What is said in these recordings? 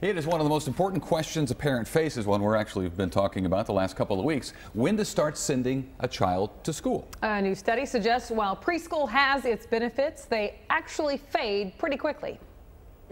It is one of the most important questions a parent faces, one we're actually been talking about the last couple of weeks: when to start sending a child to school. A new study suggests while preschool has its benefits, they actually fade pretty quickly.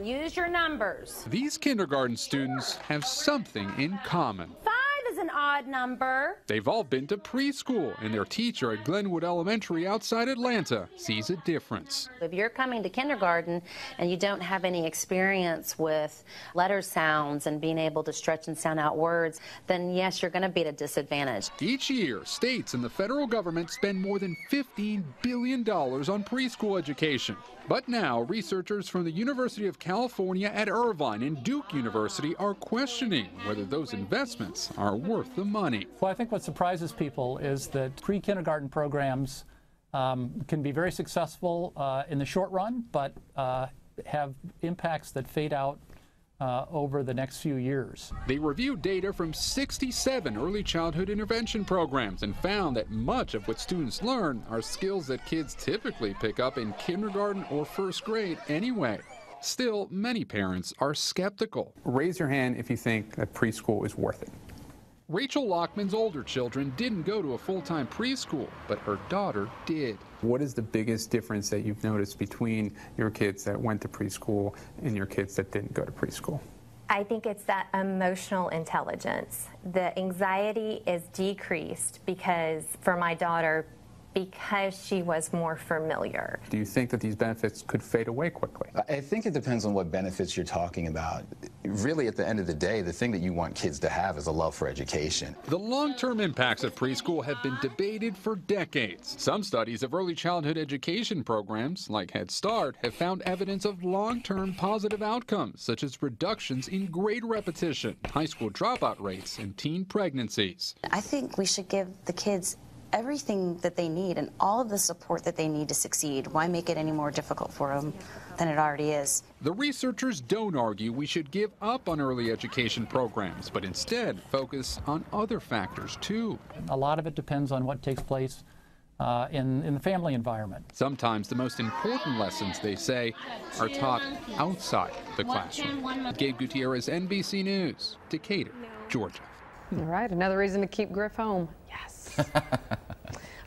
Use your numbers. These kindergarten students have something in common. 5 is an odd number. They've all been to preschool, and their teacher at Glenwood Elementary outside Atlanta sees a difference. If you're coming to kindergarten and you don't have any experience with letter sounds and being able to stretch and sound out words, then yes, you're going to be at a disadvantage. Each year, states and the federal government spend more than $15 billion on preschool education. But now, researchers from the University of California at Irvine and Duke University are questioning whether those investments are worth the money. Well, I think what surprises people is that pre-kindergarten programs can be very successful in the short run, but have impacts that fade out over the next few years. They reviewed data from 67 early childhood intervention programs and found that much of what students learn are skills that kids typically pick up in kindergarten or first grade anyway. Still, many parents are skeptical. Raise your hand if you think that preschool is worth it. Rachel Lockman's older children didn't go to a full-time preschool, but her daughter did. What is the biggest difference that you've noticed between your kids that went to preschool and your kids that didn't go to preschool? I think it's that emotional intelligence. The anxiety is decreased for my daughter, because she was more familiar. Do you think that these benefits could fade away quickly? I think it depends on what benefits you're talking about. Really, at the end of the day, the thing that you want kids to have is a love for education. The long-term impacts of preschool have been debated for decades. Some studies of early childhood education programs, like Head Start, have found evidence of long-term positive outcomes, such as reductions in grade repetition, high school dropout rates, and teen pregnancies. I think we should give the kids everything that they need and all of the support that they need to succeed. Why make it any more difficult for them than it already is? The researchers don't argue we should give up on early education programs, but instead focus on other factors too. A lot of it depends on what takes place in the family environment. Sometimes the most important lessons, they say, are taught outside the classroom. Gabe Gutierrez, NBC News, Decatur, Georgia. All right, another reason to keep Griff home. Yes.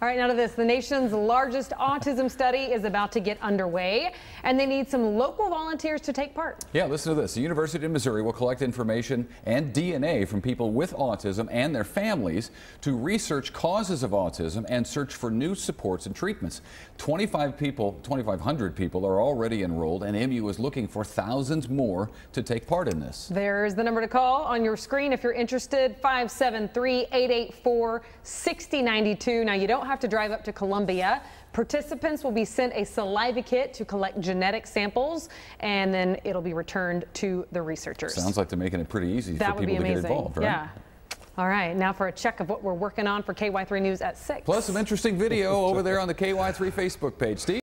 All right, now to this. The nation's largest autism study is about to get underway, and they need some local volunteers to take part. Yeah, listen to this. The University of Missouri will collect information and DNA from people with autism and their families to research causes of autism and search for new supports and treatments. 2,500 people are already enrolled, and MU is looking for thousands more to take part in this. There's the number to call on your screen if you're interested: 573-884-6092. Now, you don't have to drive up to Columbia. Participants will be sent a saliva kit to collect genetic samples, and then it'll be returned to the researchers. Sounds like they're making it pretty easy for people to get involved, right? Yeah. All right, now for a check of what we're working on for KY3 News at 6. Plus some interesting video over there on the KY3 Facebook page. Steve?